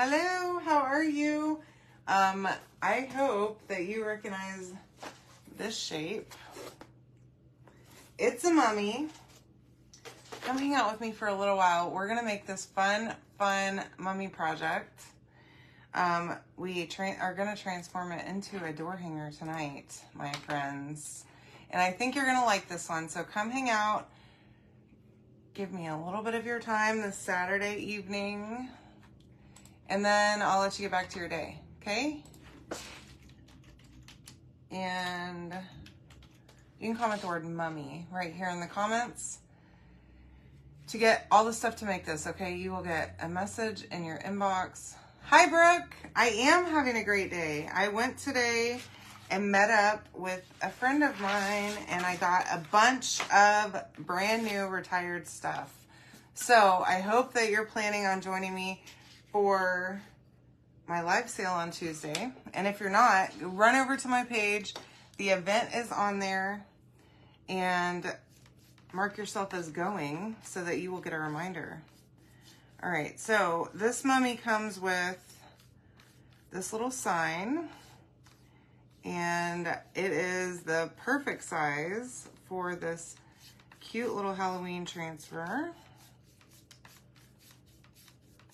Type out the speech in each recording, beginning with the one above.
Hello, how are you? I hope that you recognize this shape. It's a mummy. Come hang out with me for a little while. We're gonna make this fun mummy project. We are gonna transform it into a door hanger tonight, my friends. And I think you're gonna like this one, so come hang out. Give me a little bit of your time this Saturday evening, and then I'll let you get back to your day, okay? And you can comment the word mummy right here in the comments to get all the stuff to make this, okay? You will get a message in your inbox. Hi, Brooke. I am having a great day. I went today and met up with a friend of mine, and I got a bunch of brand new retired stuff. So I hope that you're planning on joining me for my live sale on Tuesday. And if you're not, run over to my page. The event is on there, and mark yourself as going so that you will get a reminder. All right, so this mummy comes with this little sign, and it is the perfect size for this cute little Halloween transfer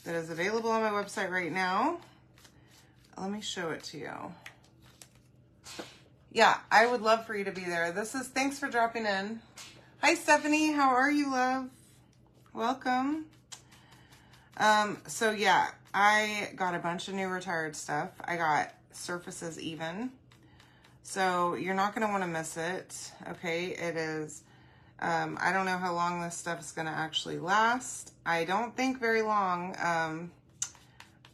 that is available on my website right now. Let me show it to you. Yeah, I would love for you to be there. Thanks for dropping in. Hi, Stephanie. How are you, love? Welcome. So yeah, I got a bunch of new retired stuff. I got surfaces even. So you're not going to want to miss it. Okay, it is, I don't know how long this stuff is going to actually last. I don't think very long.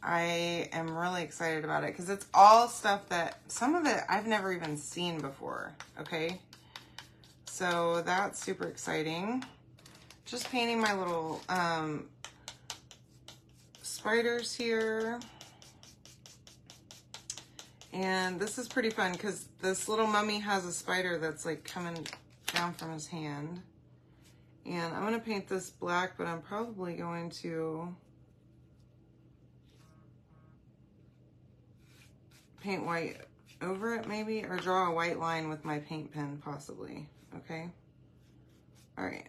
I am really excited about it because it's all stuff that, some of it I've never even seen before, okay? So that's super exciting. Just painting my little spiders here. And this is pretty fun because this little mummy has a spider that's like coming down from his hand. And I'm going to paint this black, but I'm probably going to paint white over it maybe, or draw a white line with my paint pen possibly, okay? All right.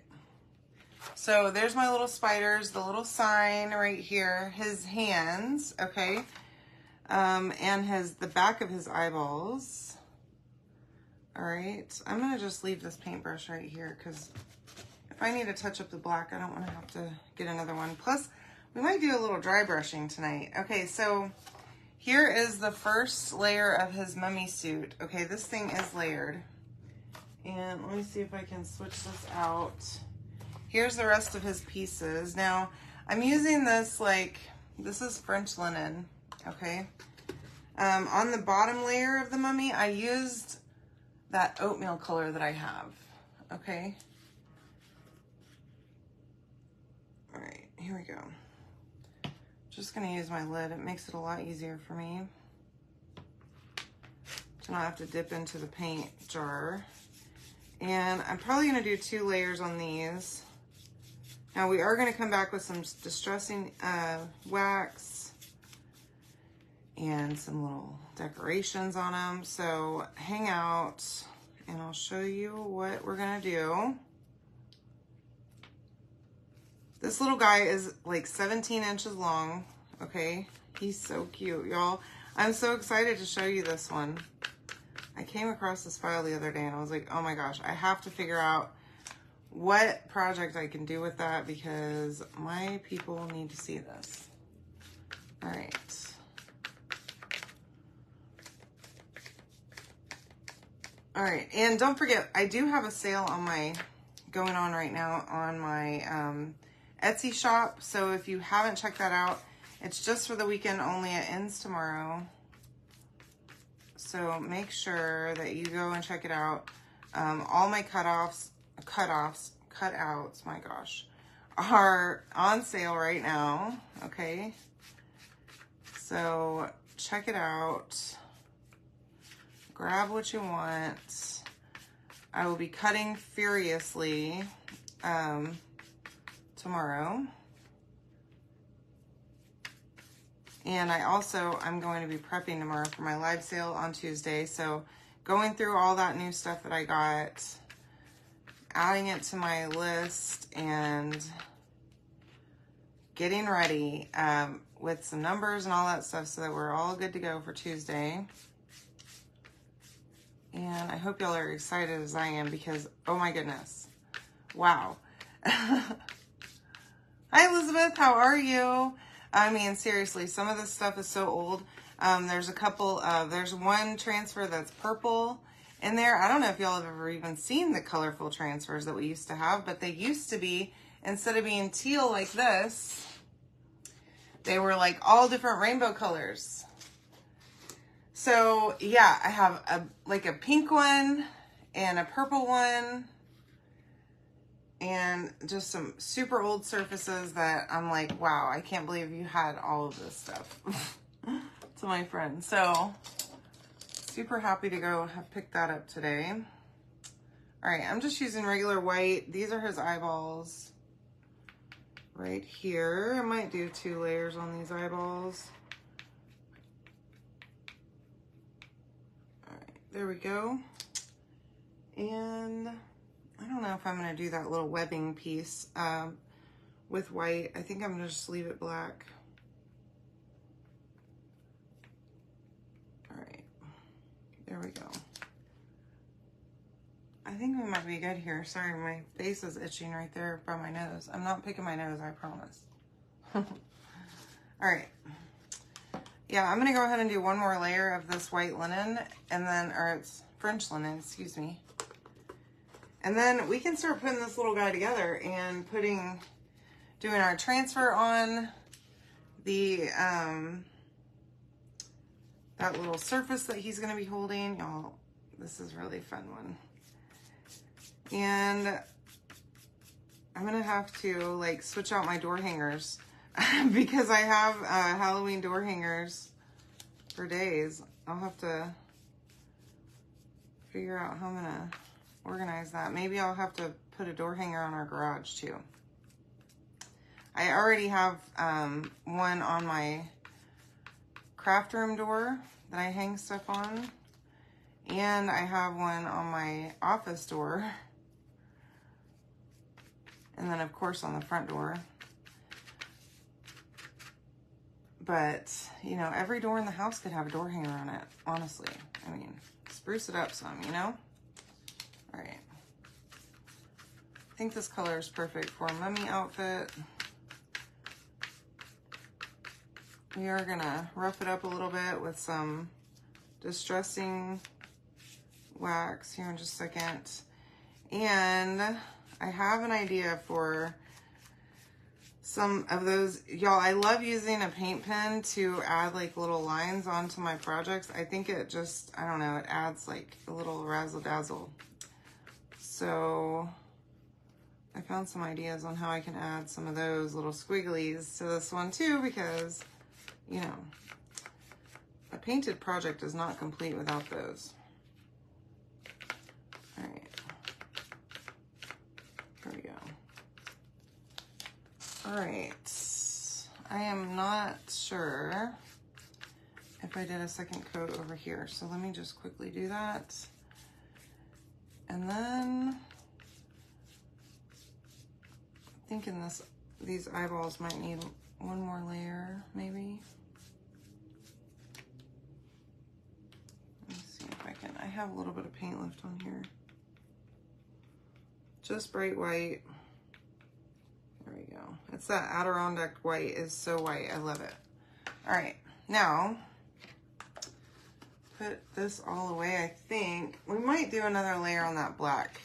So there's my little spiders, the little sign right here, his hands, okay? And the back of his eyeballs. All right, I'm gonna just leave this paintbrush right here because if I need to touch up the black, I don't wanna have to get another one. Plus, we might do a little dry brushing tonight. Okay, so here is the first layer of his mummy suit. Okay, this thing is layered. And let me see if I can switch this out. Here's the rest of his pieces. Now, I'm using this this is French linen, okay? On the bottom layer of the mummy, I used that oatmeal color that I have, okay? All right, here we go. Just gonna use my lid. It makes it a lot easier for me to not have to dip into the paint jar. And I'm probably gonna do 2 layers on these. Now we are gonna come back with some distressing wax and some little decorations on them. So hang out and I'll show you what we're gonna do. This little guy is like 17 inches long, okay? He's so cute, y'all. I'm so excited to show you this one. I came across this file the other day and I was like, oh my gosh, I have to figure out what project I can do with that because my people need to see this. All right. All right, and don't forget, I do have a sale going on right now on my Etsy shop. So if you haven't checked that out, it's just for the weekend only. It ends tomorrow. So make sure that you go and check it out. All my cutouts, my gosh, are on sale right now, okay? So check it out. Grab what you want. I will be cutting furiously tomorrow. And I'm going to be prepping tomorrow for my live sale on Tuesday. So going through all that new stuff that I got, adding it to my list, and getting ready with some numbers and all that stuff so that we're all good to go for Tuesday. And I hope y'all are excited as I am because, oh my goodness. Wow. Hi, Elizabeth. How are you? I mean, seriously, some of this stuff is so old. There's one transfer that's purple in there. I don't know if y'all have ever even seen the colorful transfers that we used to have, but they used to be, instead of being teal like this, they were like all different rainbow colors. So yeah, I have a pink one and a purple one and just some super old surfaces that I'm like, wow, I can't believe you had all of this stuff to my friend. So super happy to go have picked that up today. All right, I'm just using regular white. These are his eyeballs right here. I might do 2 layers on these eyeballs. There we go. And I don't know if I'm going to do that little webbing piece with white. I think I'm going to just leave it black. All right. There we go. I think we might be good here. Sorry, my face is itching right there by my nose. I'm not picking my nose, I promise. All right. Yeah, I'm going to go ahead and do one more layer of this white linen, and then, or it's French linen, excuse me. And then we can start putting this little guy together and doing our transfer on the, that little surface that he's going to be holding. Y'all, this is a really fun one. And I'm going to have to like switch out my door hangers. Because I have Halloween door hangers for days. I'll have to figure out how I'm going to organize that. Maybe I'll have to put a door hanger on our garage too. I already have one on my craft room door that I hang stuff on. And I have one on my office door. And then of course on the front door. But, you know, every door in the house could have a door hanger on it, honestly. I mean, spruce it up some, you know? All right. I think this color is perfect for a mummy outfit. We are gonna rough it up a little bit with some distressing wax here in just a second. And I have an idea for some of those, y'all. I love using a paint pen to add like little lines onto my projects. I think it just, I don't know, it adds like a little razzle dazzle. So I found some ideas on how I can add some of those little squigglies to this one too, because, you know, a painted project is not complete without those. All right, there we go. All right, I am not sure if I did a second coat over here, so let me just quickly do that. And then I'm thinking these eyeballs might need one more layer, maybe. Let me see if I can, I have a little bit of paint left on here. Just bright white. There we go. It's that Adirondack white, is so white. I love it. All right, now put this all away. I think we might do another layer on that black.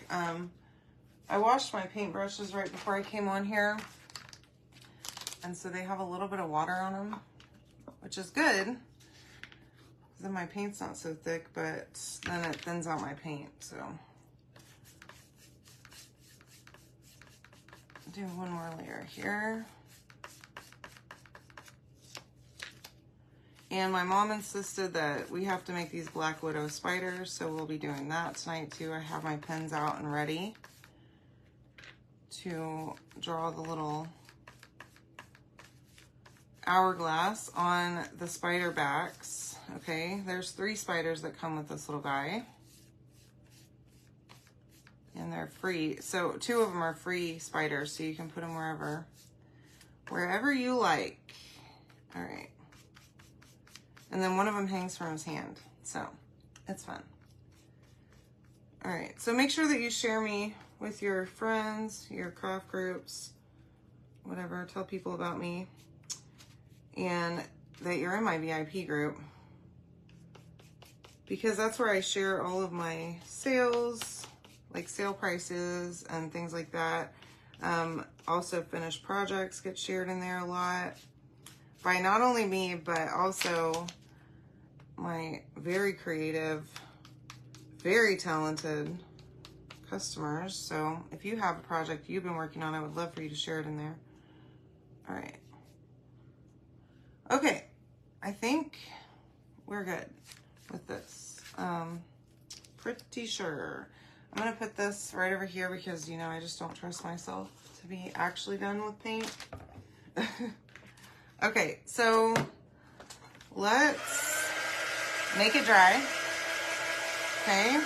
I washed my paintbrushes right before I came on here, and so they have a little bit of water on them, which is good, because then my paint's not so thick, but then it thins out my paint. So do one more layer here. And my mom insisted that we have to make these Black Widow spiders, so we'll be doing that tonight too. I have my pens out and ready to draw the little hourglass on the spider backs. Okay, there's 3 spiders that come with this little guy. And they're free. So 2 of them are free spiders, so you can put them wherever you like. All right. And then one of them hangs from his hand. So it's fun. All right, so make sure that you share me with your friends, your craft groups, whatever. Tell people about me and that you're in my VIP group, because that's where I share all of my sales, like sale prices and things like that. Also finished projects get shared in there a lot by not only me, but also my very creative, very talented customers. So if you have a project you've been working on, I would love for you to share it in there. All right. Okay, I think we're good with this. Pretty sure. I'm gonna put this right over here because, you know, I just don't trust myself to be actually done with paint. Okay, so let's make it dry. Okay.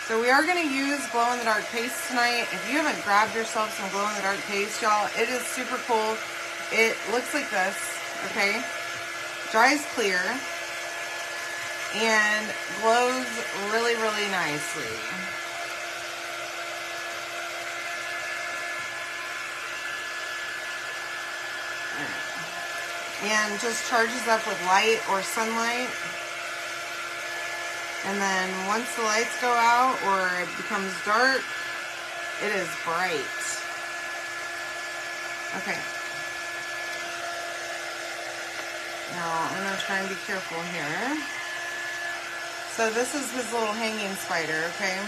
So we are going to use glow-in-the-dark paste tonight. If you haven't grabbed yourself some glow-in-the-dark paste, y'all, it is super cool. It looks like this, okay? Dries clear and glows really, really nicely. And just charges up with light or sunlight. And then once the lights go out or it becomes dark, it is bright. Okay. Now I'm gonna try and be careful here. So this is his little hanging spider, okay?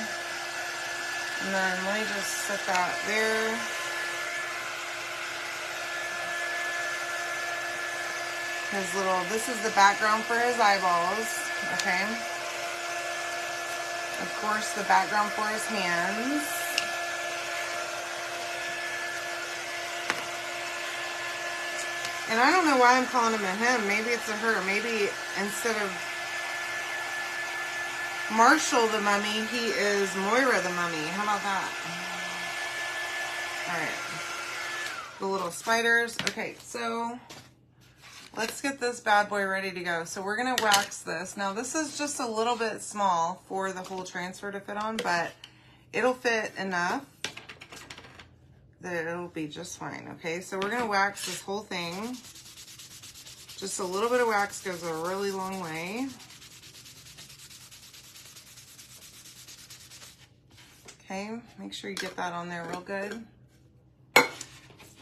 And then let me just set that there. This is the background for his eyeballs, okay? Of course, the background for his hands. And I don't know why I'm calling him a him. Maybe it's a her. Maybe instead of Marshall the mummy, he is Moira the mummy. How about that? All right. The little spiders. Okay, so let's get this bad boy ready to go. So we're going to wax this. Now this is just a little bit small for the whole transfer to fit on, but it'll fit enough that it'll be just fine. Okay, so we're going to wax this whole thing. Just a little bit of wax goes a really long way. Okay, make sure you get that on there real good.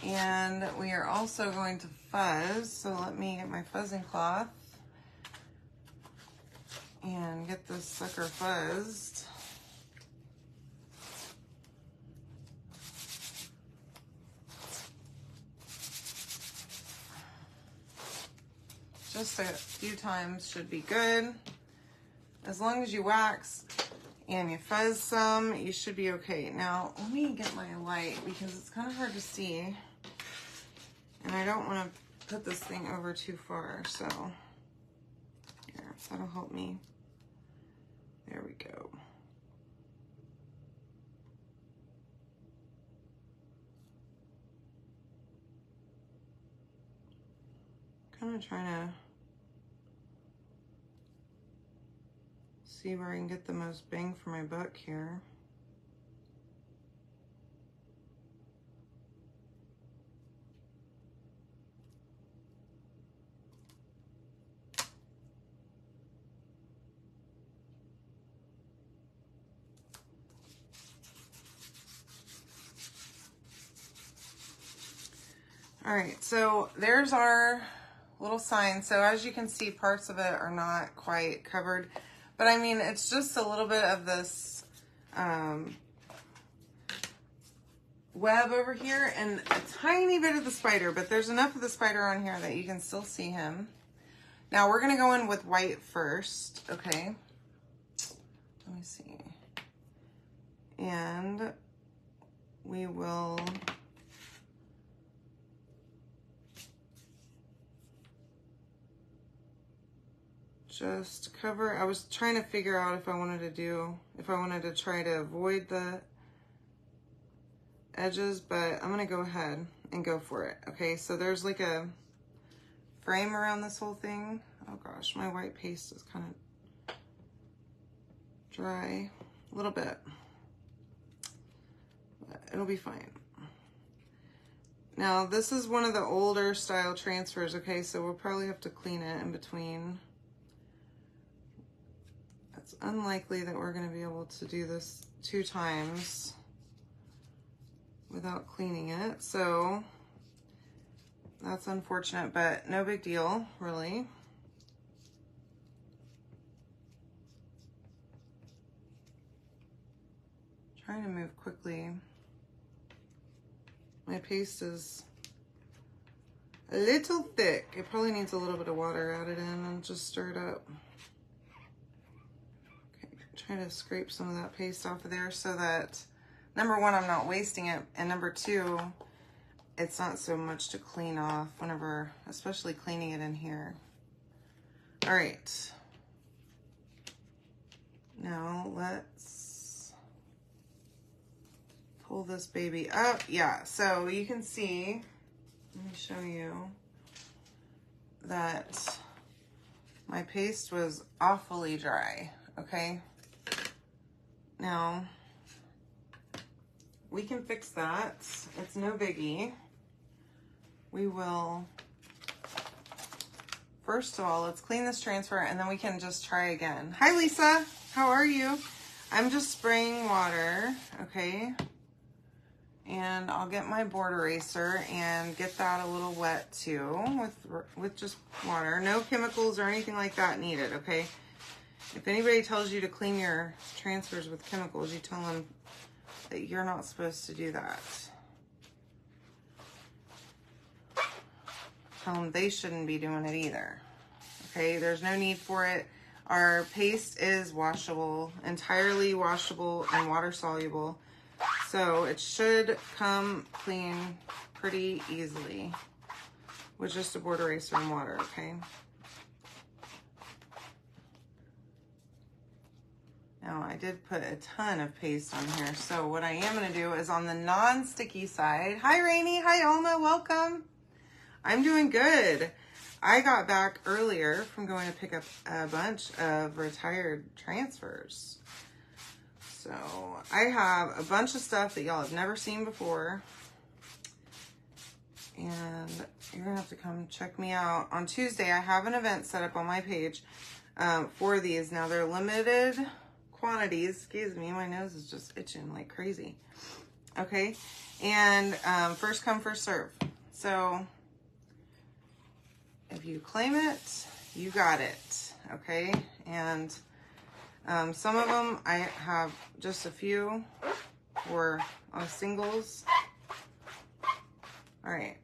And we are also going to fuzz, so let me get my fuzzing cloth and get this sucker fuzzed. Just a few times should be good. As long as you wax and you fuzz some, you should be okay. Now, let me get my light because it's kind of hard to see. And I don't want to put this thing over too far, so here, that'll help me. There we go. Kind of trying to see where I can get the most bang for my buck here. All right, so there's our little sign. So as you can see, parts of it are not quite covered, but I mean, it's just a little bit of this web over here and a tiny bit of the spider, but there's enough of the spider on here that you can still see him. Now we're gonna go in with white first, okay? Let me see. And we will just cover. I was trying to figure out if I wanted to try to avoid the edges, but I'm gonna go ahead and go for it. Okay, so there's like a frame around this whole thing. Oh gosh, my white paste is kind of dry a little bit, but it'll be fine. Now this is one of the older style transfers, okay, so we'll probably have to clean it in between. It's unlikely that we're going to be able to do this 2 times without cleaning it, so that's unfortunate, but no big deal, really. Trying to move quickly. My paste is a little thick. It probably needs a little bit of water added in and just stir it up. Okay, try to scrape some of that paste off of there so that, number one, I'm not wasting it, and number two, it's not so much to clean off whenever, especially cleaning it in here. All right. Now let's pull this baby up. Yeah, so you can see, let me show you that my paste was awfully dry, okay? Now, we can fix that. It's no biggie. We will, first of all, let's clean this transfer and then we can just try again. Hi, Lisa. How are you? I'm just spraying water, okay? And I'll get my board eraser and get that a little wet too with just water. No chemicals or anything like that needed, okay? If anybody tells you to clean your transfers with chemicals, you tell them that you're not supposed to do that. Tell them they shouldn't be doing it either. Okay, there's no need for it. Our paste is washable, entirely washable and water soluble. So it should come clean pretty easily with just a board eraser and water, okay? Now I did put a ton of paste on here. So what I am gonna do is on the non-sticky side. Hi Rainy, hi Alma, welcome. I'm doing good. I got back earlier from going to pick up a bunch of retired transfers. So I have a bunch of stuff that y'all have never seen before. And you're gonna have to come check me out. On Tuesday, I have an event set up on my page for these. Now they're limited quantities. Excuse me, my nose is just itching like crazy. Okay, and first come, first serve. So if you claim it, you got it, okay? And some of them, I have just a few for singles. All right,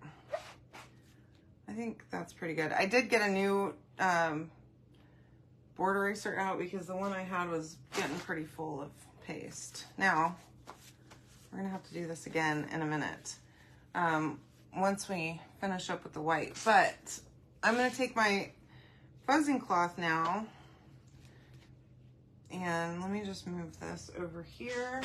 I think that's pretty good. I did get a new board eraser out because the one I had was getting pretty full of paste. Now, we're gonna have to do this again in a minute once we finish up with the white. But I'm gonna take my fuzzing cloth now, and let me just move this over here.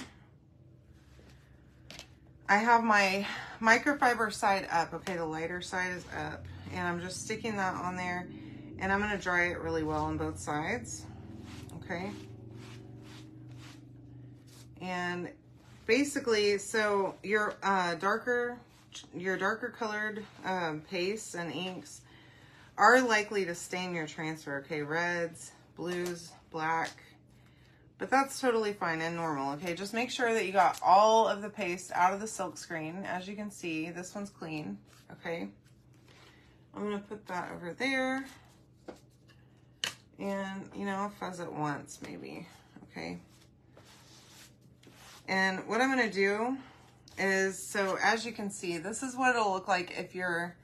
I have my microfiber side up, okay, the lighter side is up, and I'm just sticking that on there, and I'm gonna dry it really well on both sides, okay? And basically, so your darker colored pastes and inks are likely to stain your transfer, okay? Reds, blues, black, but that's totally fine and normal, okay? Just make sure that you got all of the paste out of the silk screen. As you can see, this one's clean, okay? I'm gonna put that over there and, you know, fuzz it once maybe, okay? And what I'm gonna do is, so as you can see, this is what it'll look like if your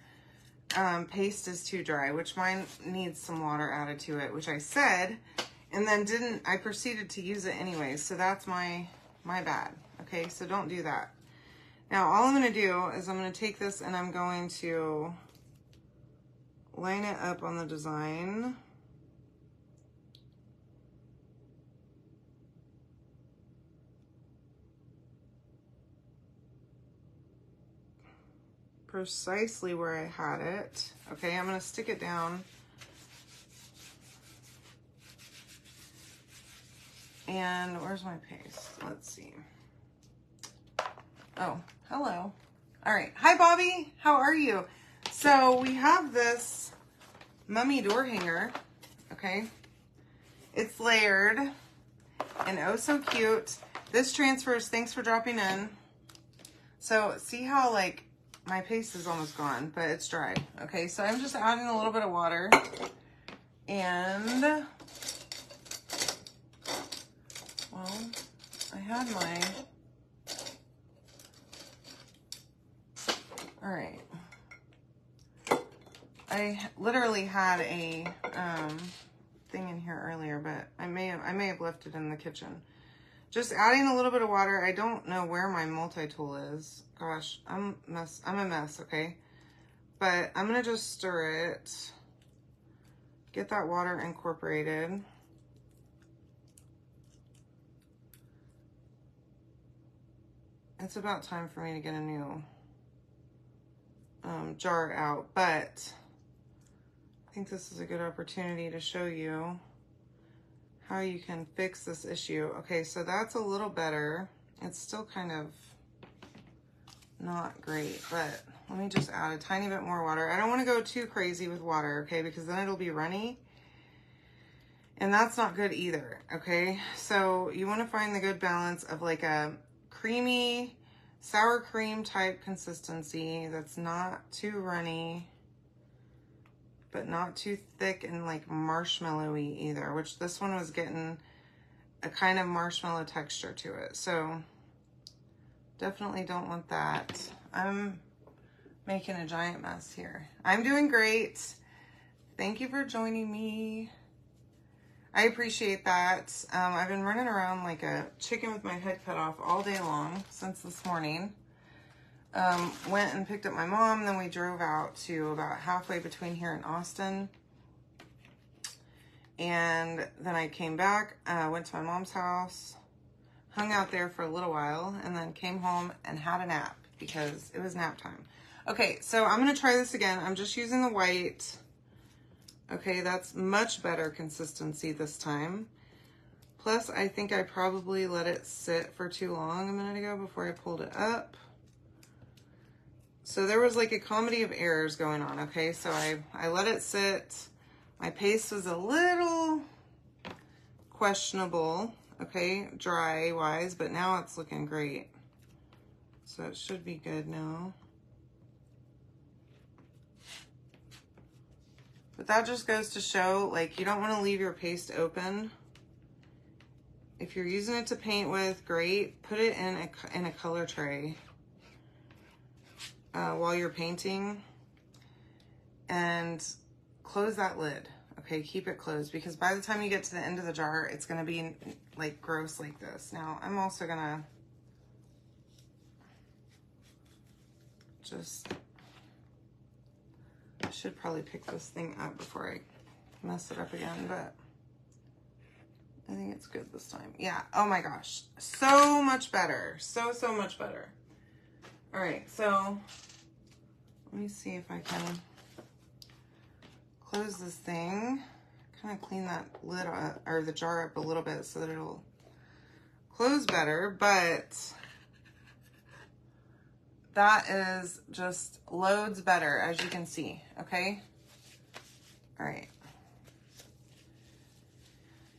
paste is too dry, which mine needs some water added to it, which I said, and then I proceeded to use it anyway, so that's my bad, okay? So don't do that. Now, all I'm gonna do is I'm gonna take this and I'm going to line it up on the design precisely where I had it. Okay, I'm gonna stick it down. And where's my paste? Let's see. Oh, hello. All right. Hi, Bobby. How are you? So we have this mummy door hanger. Okay. It's layered and oh so cute. This transfers. Thanks for dropping in. So see how like my paste is almost gone, but it's dry. Okay. So I'm just adding a little bit of water and well, I had my, all right. I literally had a thing in here earlier, but I may have left it in the kitchen. Just adding a little bit of water. I don't know where my multi-tool is. Gosh, I'm a mess, okay? But I'm gonna just stir it. Get that water incorporated. It's about time for me to get a new jar out, but I think this is a good opportunity to show you how you can fix this issue. Okay, so that's a little better. It's still kind of not great, but let me just add a tiny bit more water. I don't want to go too crazy with water, okay, because then it'll be runny. And that's not good either, okay? So you want to find the good balance of like a creamy, sour cream type consistency that's not too runny, but not too thick and like marshmallowy either, which this one was getting a kind of marshmallow texture to it. So definitely don't want that. I'm making a giant mess here. I'm doing great. Thank you for joining me. I appreciate that. I've been running around like a chicken with my head cut off all day long since this morning. Went and picked up my mom, then we drove out to about halfway between here and Austin. And then I came back, went to my mom's house, hung out there for a little while, and then came home and had a nap because it was nap time. Okay, so I'm gonna try this again. I'm just using the white. Okay, that's much better consistency this time. Plus, I think I probably let it sit for too long a minute ago before I pulled it up. So there was like a comedy of errors going on, okay? So I let it sit. My paste was a little questionable, okay, dry-wise, but now it's looking great. So it should be good now. But that just goes to show, like, you don't want to leave your paste open. If you're using it to paint with, great. Put it in a color tray while you're painting. And close that lid. Okay, keep it closed. Because by the time you get to the end of the jar, it's going to be, like, gross like this. Now, I'm also going to just... I should probably pick this thing up before I mess it up again, but I think it's good this time. Yeah, oh my gosh. So much better. So much better. All right, so let me see if I can close this thing. Kind of clean that lid up, or the jar up a little bit so that it'll close better, but that is just loads better, as you can see, okay? All right.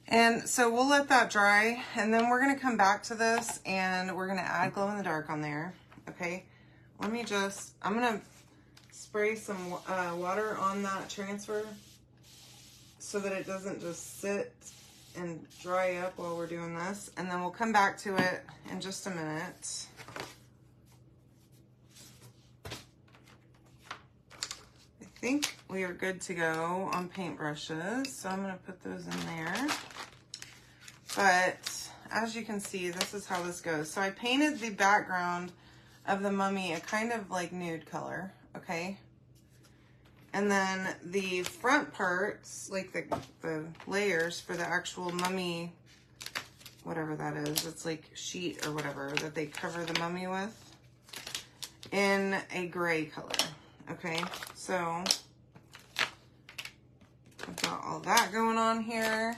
And so we'll let that dry, and then we're gonna come back to this, and we're gonna add glow in the dark on there, okay? I'm gonna spray some water on that transfer so that it doesn't just sit and dry up while we're doing this, and then we'll come back to it in just a minute. I think we are good to go on paintbrushes, so I'm going to put those in there. But as you can see, this is how this goes. So I painted the background of the mummy a kind of like nude color, okay? And then the front parts, like the layers for the actual mummy, whatever that is, it's like sheet or whatever that they cover the mummy with. in a gray color. Okay, so I've got all that going on here.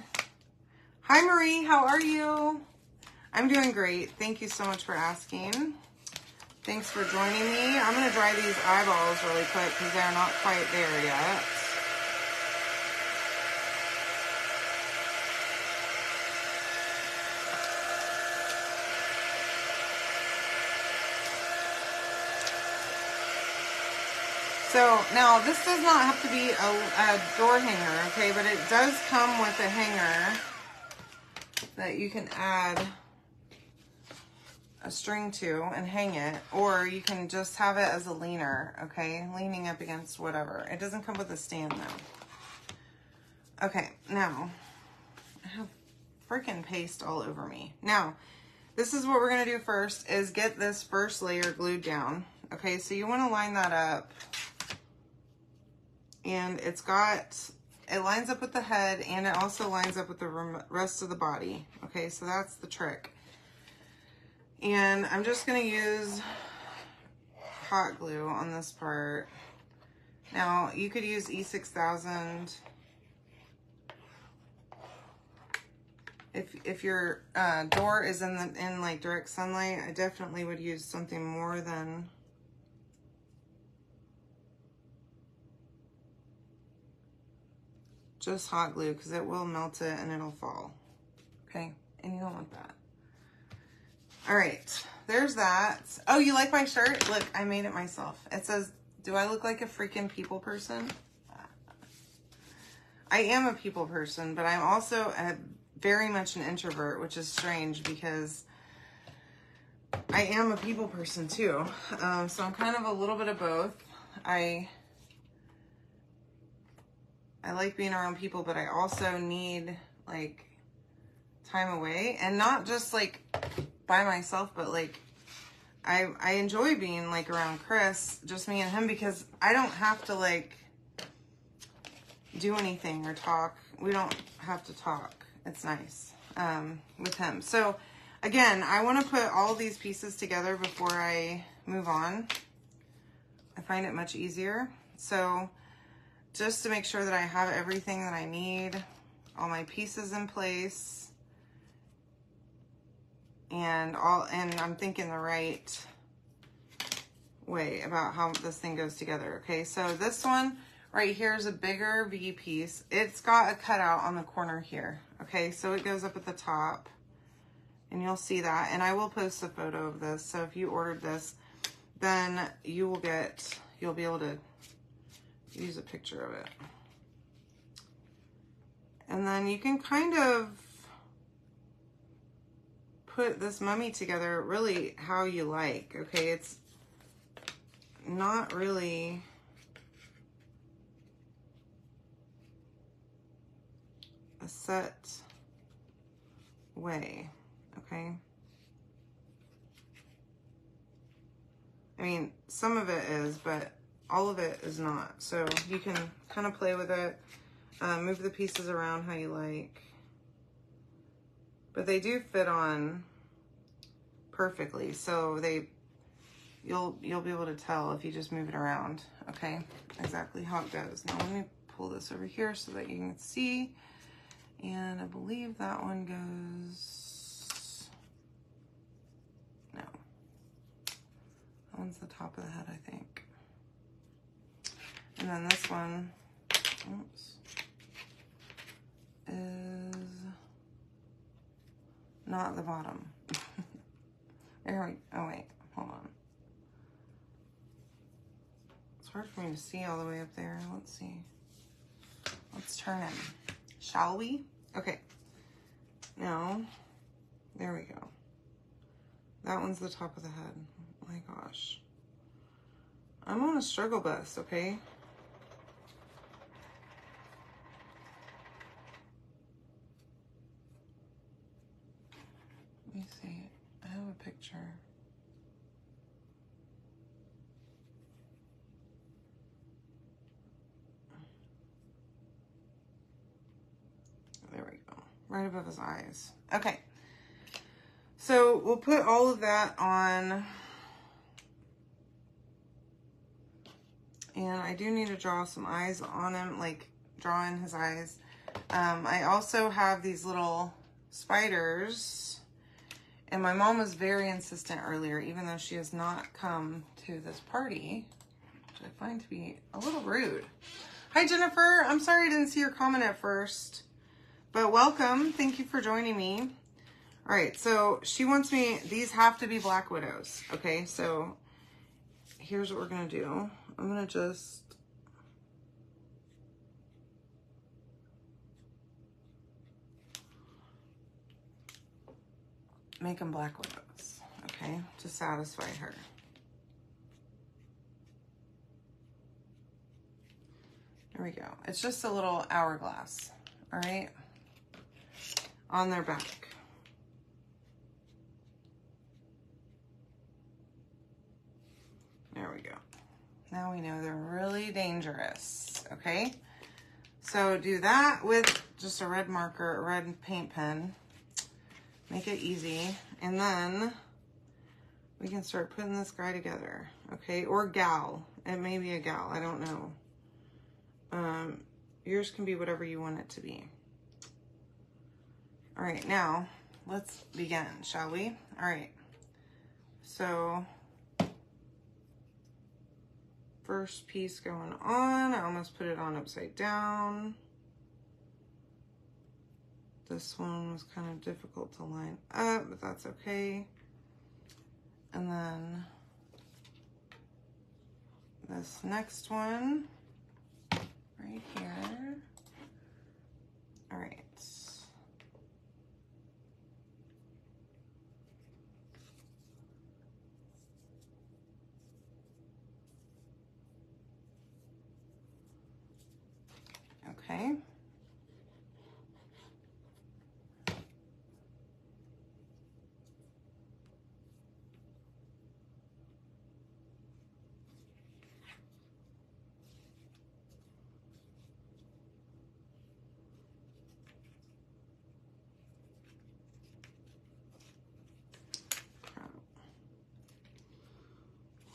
Hi Marie, how are you? I'm doing great. Thank you so much for asking. Thanks for joining me. I'm gonna dry these eyeballs really quick because they're not quite there yet. So now this does not have to be a door hanger, okay, but it does come with a hanger that you can add a string to and hang it, or you can just have it as a leaner, okay, leaning up against whatever. It doesn't come with a stand though. Okay, now I have freaking paste all over me. Now, this is what we're gonna do first, is get this first layer glued down. Okay, so you wanna line that up. And it lines up with the head, and it also lines up with the rest of the body. Okay, so that's the trick. And I'm just gonna use hot glue on this part. Now, you could use E6000. If your door is in like direct sunlight, I definitely would use something more than just hot glue, because it will melt it and it'll fall. Okay, and you don't want that. All right, there's that. Oh, you like my shirt? Look, I made it myself. It says, do I look like a freaking people person? I am a people person, but I'm also very much an introvert, which is strange because I am a people person too. So I'm kind of a little bit of both. I like being around people, but I also need like time away, and not just like by myself, but like I enjoy being like around Chris, just me and him, because I don't have to like do anything or talk. We don't have to talk. It's nice with him. So again, I want to put all these pieces together before I move on. I find it much easier. So just to make sure that I have everything that I need, all my pieces in place, and I'm thinking the right way about how this thing goes together. Okay, so this one right here is a bigger V piece. It's got a cutout on the corner here. Okay, so it goes up at the top, and you'll see that. And I will post a photo of this. So if you ordered this, then you'll be able to use a picture of it. And then you can kind of put this mummy together really how you like. Okay, it's not really a set way. Okay, I mean, some of it is, but all of it is not. So you can kind of play with it, move the pieces around how you like, but they do fit on perfectly. So you'll be able to tell if you just move it around, okay, exactly how it goes. Now let me pull this over here so that you can see. And I believe that one goes, no, that one's the top of the head, I think. And then this one, oops, is not the bottom. There we, oh wait, hold on. It's hard for me to see all the way up there. Let's see. Let's turn him, shall we? Okay, now, there we go. That one's the top of the head. Oh my gosh. I'm on a struggle bus, okay? Let me see. I have a picture. There we go. Right above his eyes. Okay. So we'll put all of that on And I do need to draw some eyes on him, like draw in his eyes. I also have these little spiders. And my mom was very insistent earlier, even though she has not come to this party, which I find to be a little rude. Hi, Jennifer. I'm sorry I didn't see your comment at first, but welcome. Thank you for joining me. All right, so she wants me, these have to be Black Widows. Okay, so here's what we're gonna do. I'm gonna just make them Black Widows, okay, to satisfy her. There we go. It's just a little hourglass, all right, on their back. There we go. Now we know they're really dangerous, okay? So do that with just a red marker, a red paint pen. Make it easy. And then we can start putting this guy together, okay? Or gal. It may be a gal, I don't know. Yours can be whatever you want it to be. All right, now let's begin, shall we? All right, so first piece going on. I almost put it on upside down. This one was kind of difficult to line up, but that's okay. And then this next one right here. All right. Okay.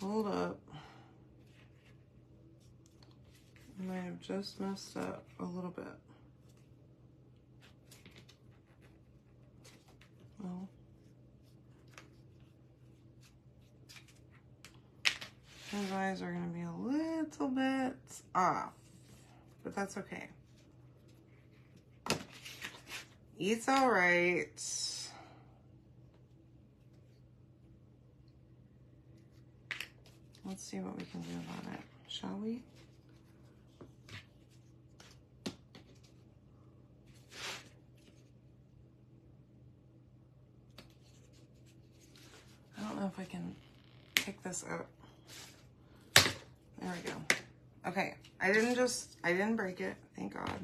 Hold up. I might have just messed up a little bit. Well, his eyes are going to be a little bit off, but that's okay. It's all right. Let's see what we can do about it, shall we? I don't know if I can pick this up. There we go. Okay, I didn't break it, thank God.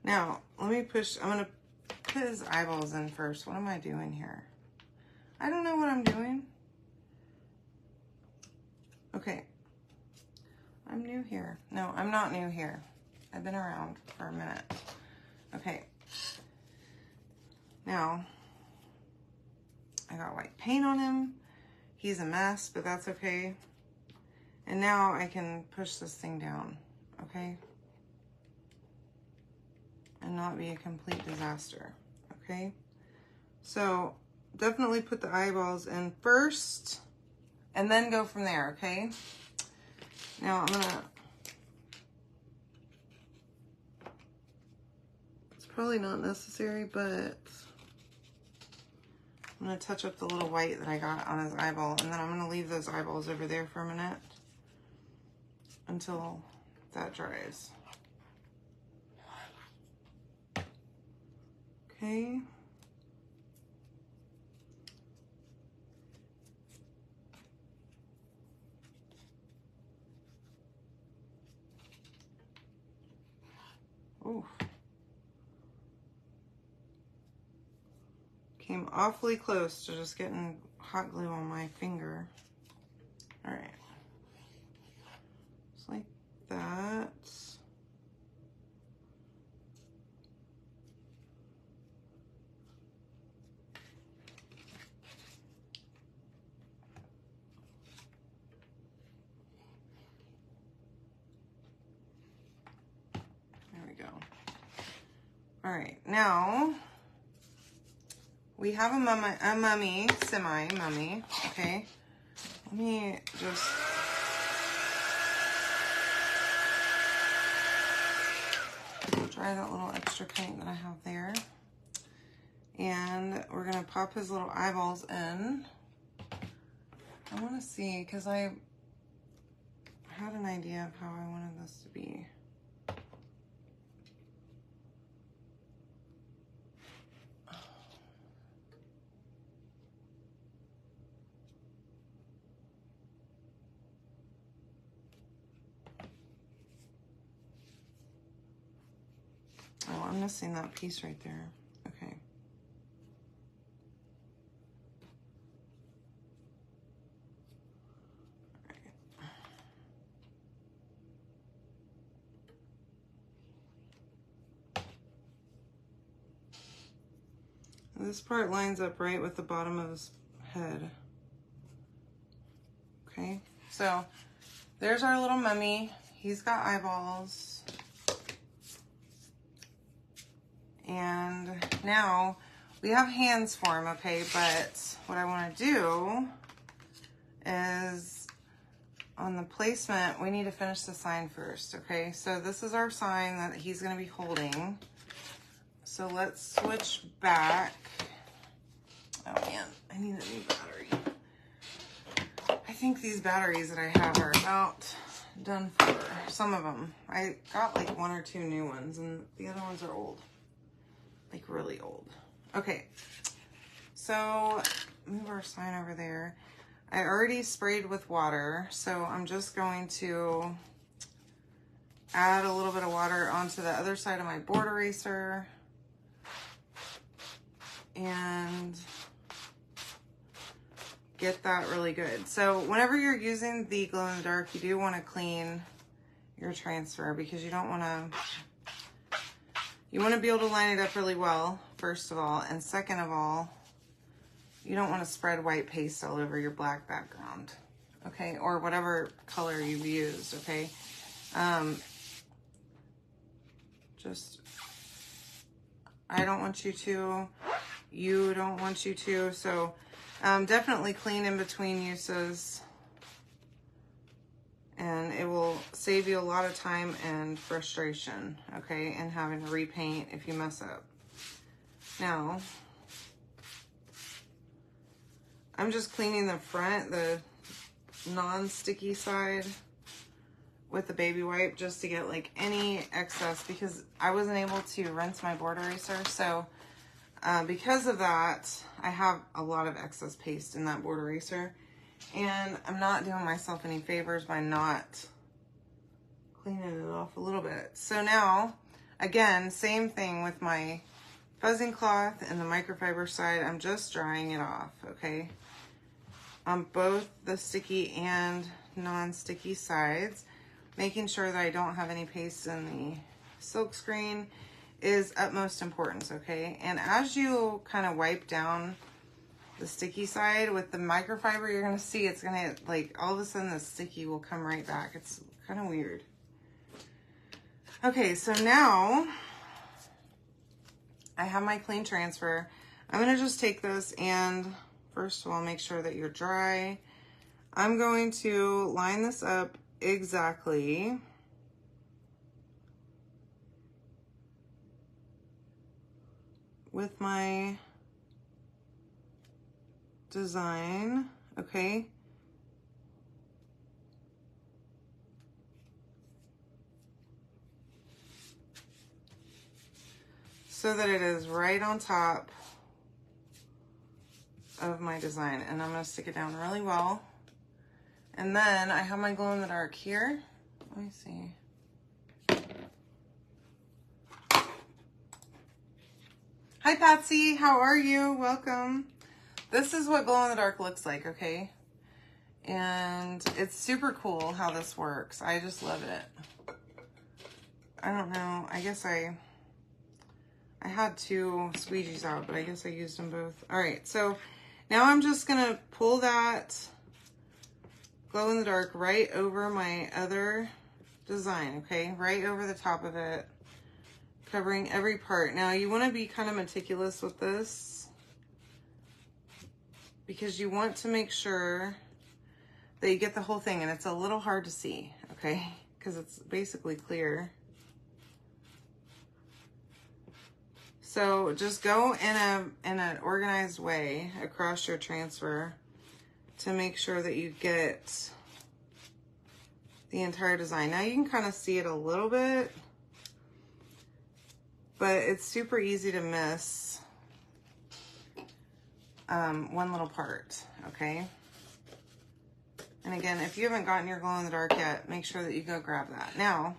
Now, let me push, I'm gonna put his eyeballs in first. What am I doing here? I don't know what I'm doing. Okay, I'm new here. No, I'm not new here. I've been around for a minute. Okay, now, I got white paint on him. He's a mess, but that's okay. And now I can push this thing down, okay? And not be a complete disaster, okay? So definitely put the eyeballs in first and then go from there, okay? Now I'm gonna, it's probably not necessary, but I'm gonna touch up the little white that I got on his eyeball, and then I'm gonna leave those eyeballs over there for a minute until that dries. Okay. Ooh. Came awfully close to just getting hot glue on my finger. All right. Just like that. All right, now we have a mummy, semi-mummy, okay? Let me just... dry that little extra paint that I have there. And we're gonna pop his little eyeballs in. I wanna see, because I had an idea of how I wanted this to be. Oh, I'm missing that piece right there. Okay. This part lines up right with the bottom of his head. Okay, so there's our little mummy. He's got eyeballs. And now we have hands for him, okay? But what I want to do is on the placement, we need to finish the sign first, okay? So this is our sign that he's going to be holding. So let's switch back. Oh man, I need a new battery. I think these batteries that I have are about done for. Some of them. I got like 1 or 2 new ones and the other ones are old. Like really old. Okay, so move our sign over there. I already sprayed with water, so I'm just going to add a little bit of water onto the other side of my board eraser. And get that really good. So whenever you're using the glow in the dark, you do want to clean your transfer because you don't want to, you want to be able to line it up really well, first of all, and second of all, you don't want to spread white paste all over your black background, okay, or whatever color you've used, okay. Just, I don't want you to, you don't want you to, so definitely clean in between uses, and it will save you a lot of time and frustration, okay, and having to repaint if you mess up. Now, I'm just cleaning the front, the non-sticky side with the baby wipe just to get like any excess because I wasn't able to rinse my board eraser, so because of that, I have a lot of excess paste in that board eraser, and I'm not doing myself any favors by not cleaning it off a little bit. So now, again, same thing with my fuzzing cloth and the microfiber side. I'm just drying it off, okay, on both the sticky and non-sticky sides, making sure that I don't have any paste in the silk screen is utmost importance, okay? And as you kind of wipe down the sticky side with the microfiber, you're gonna see it's gonna, like, all of a sudden the sticky will come right back. It's kind of weird. Okay, so now I have my clean transfer. I'm gonna just take this and first of all, make sure that you're dry. I'm going to line this up exactly with my design, okay? So that it is right on top of my design, and I'm gonna stick it down really well. And then I have my glow in the dark here. Let me see. Hi Patsy, how are you? Welcome. This is what glow in the dark looks like, okay? And it's super cool how this works. I just love it. I don't know, I guess I had 2 squeegees out, but I guess I used them both. All right, so now I'm just gonna pull that glow in the dark right over my other design, okay? Right over the top of it. covering every part. Now you want to be kind of meticulous with this because you want to make sure that you get the whole thing, and it's a little hard to see, okay? Because it's basically clear. So just go in an organized way across your transfer to make sure that you get the entire design. Now you can kind of see it a little bit, but it's super easy to miss one little part, okay? And again, if you haven't gotten your glow in the dark yet, make sure that you go grab that. Now,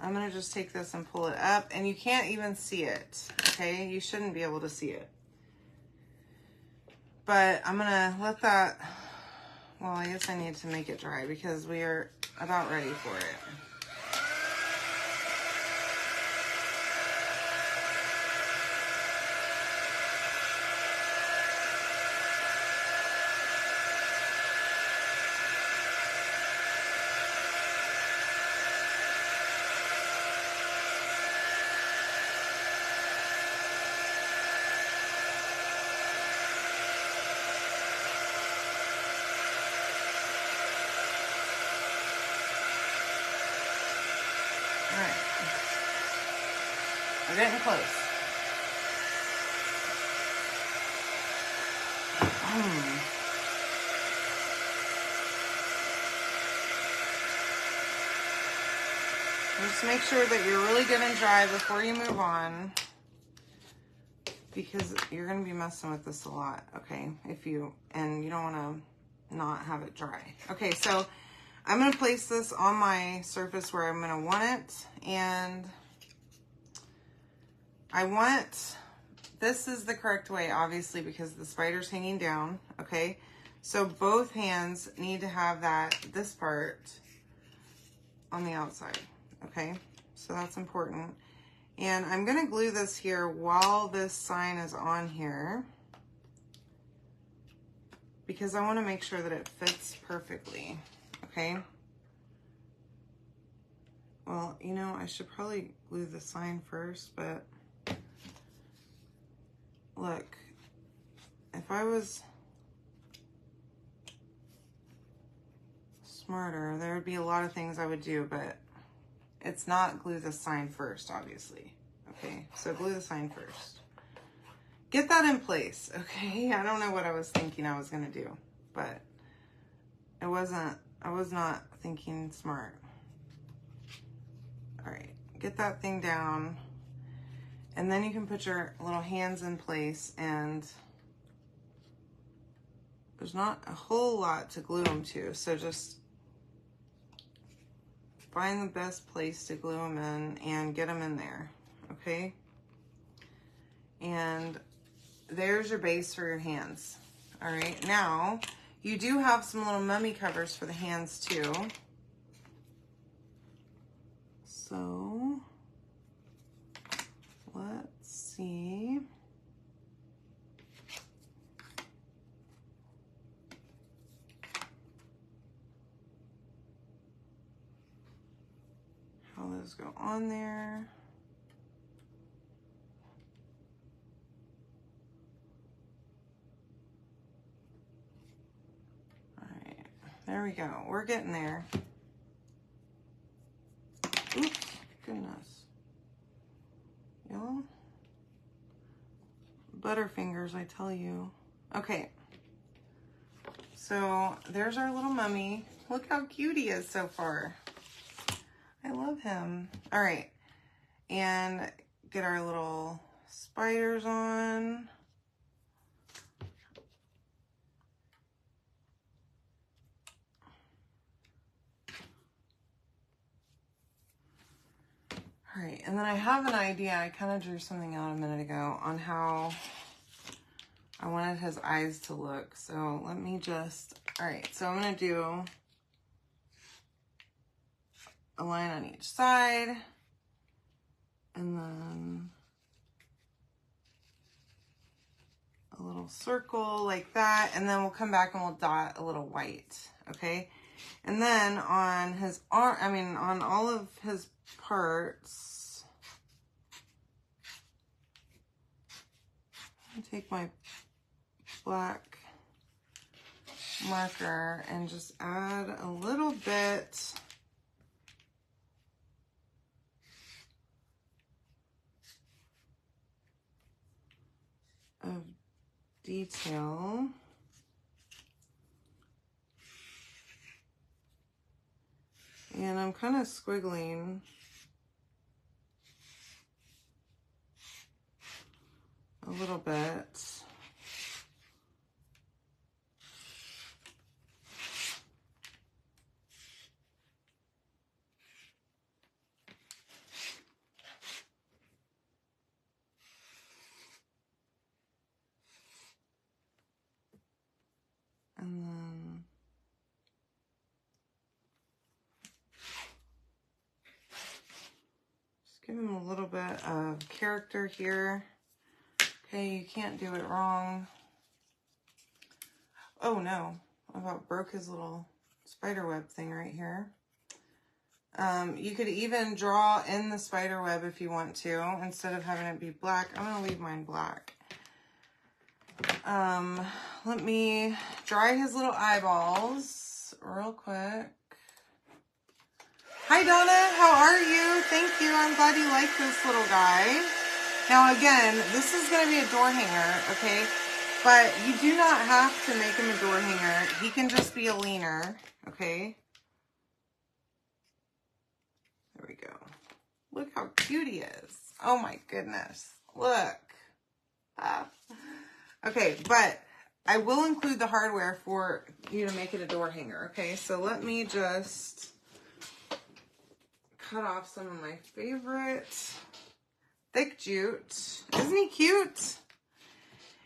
I'm gonna just take this and pull it up, and you can't even see it, okay? You shouldn't be able to see it. But I'm gonna let that, well, I guess I need to make it dry because we are about ready for it. We're getting close. Just make sure that you're really good and dry before you move on, because you're going to be messing with this a lot, okay? And you don't want to not have it dry. Okay, so I'm going to place this on my surface where I'm going to want it, and I want, this is the correct way, obviously, because the spider's hanging down, okay? So both hands need to have this part on the outside, okay? So that's important. And I'm gonna glue this here while this sign is on here, because I wanna make sure that it fits perfectly, okay? Well, you know, I should probably glue the sign first, but look, if I was smarter, there would be a lot of things I would do, but it's not glue the sign first, obviously. Okay, so glue the sign first. Get that in place, okay? I don't know what I was thinking I was gonna do, but I was not thinking smart. All right, get that thing down. And then you can put your little hands in place, and there's not a whole lot to glue them to, so just find the best place to glue them in and get them in there, okay? And there's your base for your hands. All right, now you do have some little mummy covers for the hands too. So let's see. How those go on there. All right, there we go. We're getting there. Oops, goodness. Yellow? Butterfingers, I tell you. Okay. So there's our little mummy. Look how cute he is so far. I love him. All right. And get our little spiders on. All right, and then I have an idea. I kind of drew something out a minute ago on how I wanted his eyes to look. So let me just, all right, so I'm gonna do a line on each side, and then a little circle like that, and then we'll come back and we'll dot a little white, okay? And then on his arm, on all of his parts, I'll take my black marker and just add a little bit of detail. And I'm kind of squiggling a little bit. And then just give him a little bit of character here. Okay, you can't do it wrong. Oh no, I about broke his little spider web thing right here. You could even draw in the spider web if you want to, instead of having it be black. I'm gonna leave mine black. Let me dry his little eyeballs real quick. Hi Donna, how are you? Thank you, I'm glad you like this little guy. Now again, this is gonna be a door hanger, okay? But you do not have to make him a door hanger. He can just be a leaner, okay? There we go. Look how cute he is. Oh my goodness, look. Okay, but I will include the hardware for you to make it a door hanger, okay? So let me just cut off some of my favorite thick jute. Isn't he cute?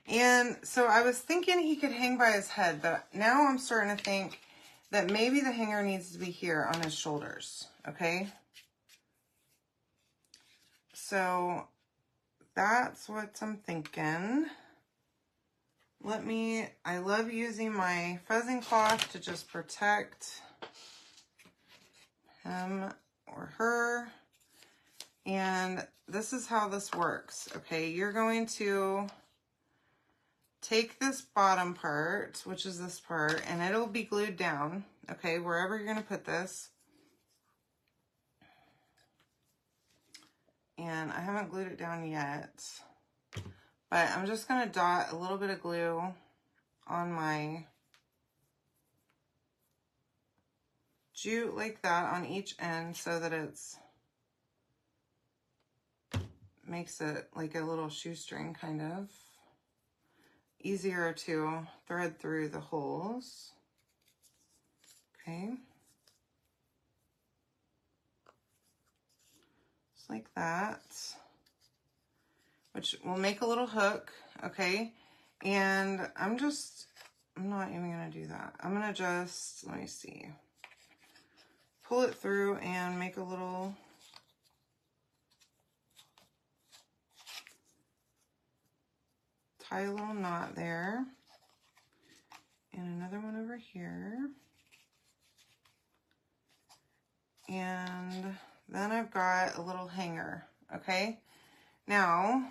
And so I was thinking he could hang by his head, but now I'm starting to think that maybe the hanger needs to be here on his shoulders, okay? So that's what I'm thinking. I love using my fuzzing cloth to just protect him or her. And this is how this works, okay? You're going to take this bottom part, which is this part, and it'll be glued down, okay, wherever you're gonna put this. And I haven't glued it down yet, but I'm just gonna dot a little bit of glue on my jute like that on each end so that it's makes it like a little shoestring, kind of easier to thread through the holes. Okay, just like that, which will make a little hook. Okay, and I'm not even gonna do that. I'm gonna just, let me see, pull it through and make a little tie a little knot there, and another one over here. And then I've got a little hanger, okay? Now,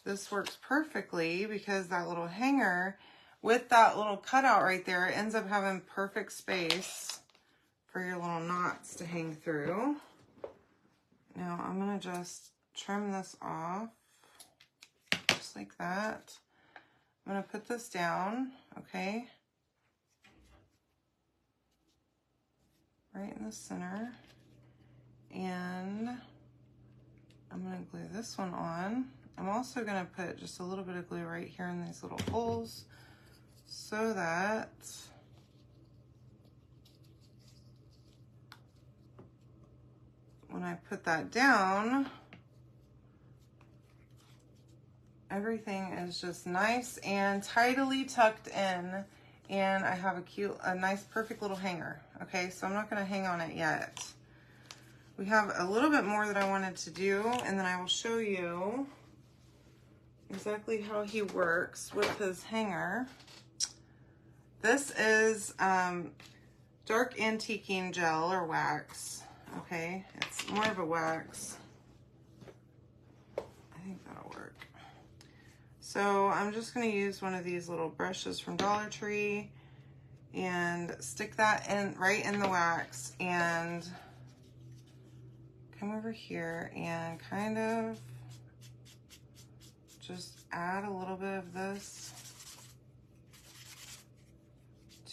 this works perfectly because that little hanger with that little cutout right there ends up having perfect space for your little knots to hang through. Now I'm gonna just trim this off, just like that. I'm gonna put this down, okay? Right in the center. And I'm gonna glue this one on. I'm also gonna put just a little bit of glue right here in these little holes so that when I put that down, everything is just nice and tidily tucked in, and I have a nice, perfect little hanger. Okay, so I'm not gonna hang on it yet. We have a little bit more that I wanted to do, and then I will show you exactly how he works with his hanger. This is dark antiquing gel or wax. Okay, it's more of a wax. I think that'll work. So I'm just going to use one of these little brushes from Dollar Tree and stick that in right in the wax and come over here and kind of just add a little bit of this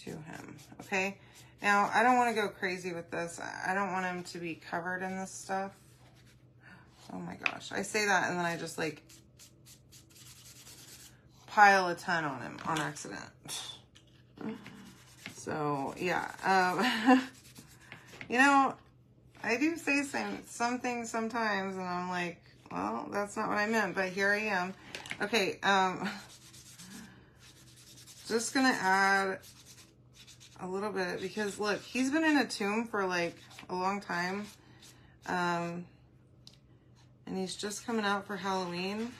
to him. Okay, now I don't want to go crazy with this. I don't want him to be covered in this stuff. Oh my gosh, I say that and then I just like pile a ton on him on accident. So yeah, you know, I do say some things sometimes and I'm like, well, that's not what I meant, but here I am. Okay, just gonna add a little bit because look, he's been in a tomb for like a long time. And he's just coming out for Halloween.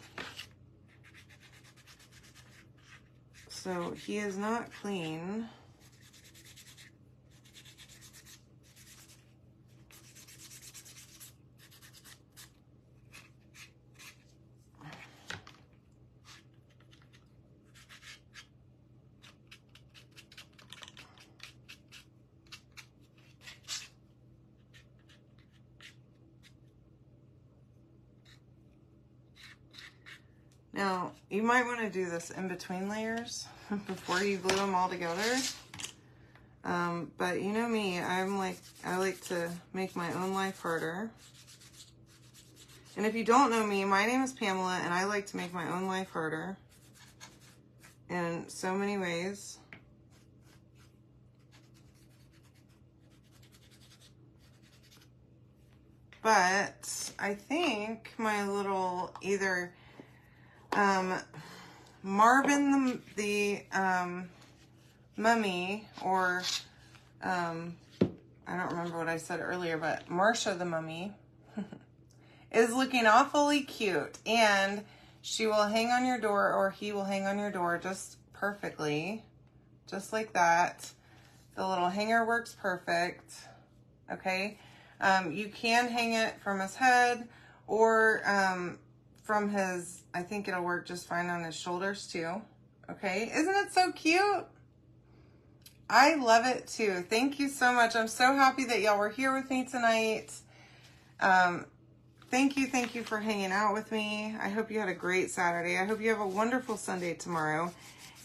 So he is not clean. Now, you might want to do this in between layers before you glue them all together. But you know me, I like to make my own life harder. And if you don't know me, my name is Pamela and I like to make my own life harder in so many ways. But I think my little either Marvin the mummy, or I don't remember what I said earlier, but Marsha the mummy is looking awfully cute, and she will hang on your door, or he will hang on your door just perfectly, just like that. The little hanger works perfect. Okay, you can hang it from his head or from his, I think it'll work just fine on his shoulders too. Okay, isn't it so cute? I love it too. Thank you so much. I'm so happy that y'all were here with me tonight. Thank you for hanging out with me. I hope you had a great Saturday. I hope you have a wonderful Sunday tomorrow.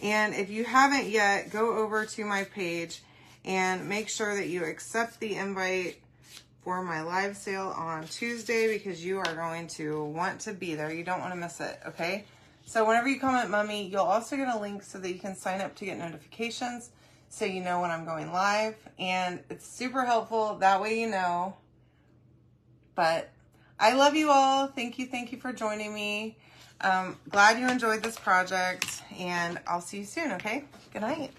And if you haven't yet, go over to my page and make sure that you accept the invite for my live sale on Tuesday, because you are going to want to be there. You don't want to miss it, okay? So whenever you comment Mummy, you'll also get a link so that you can sign up to get notifications so you know when I'm going live. And it's super helpful. That way you know. But I love you all. Thank you for joining me. Glad you enjoyed this project, and I'll see you soon, okay? Good night.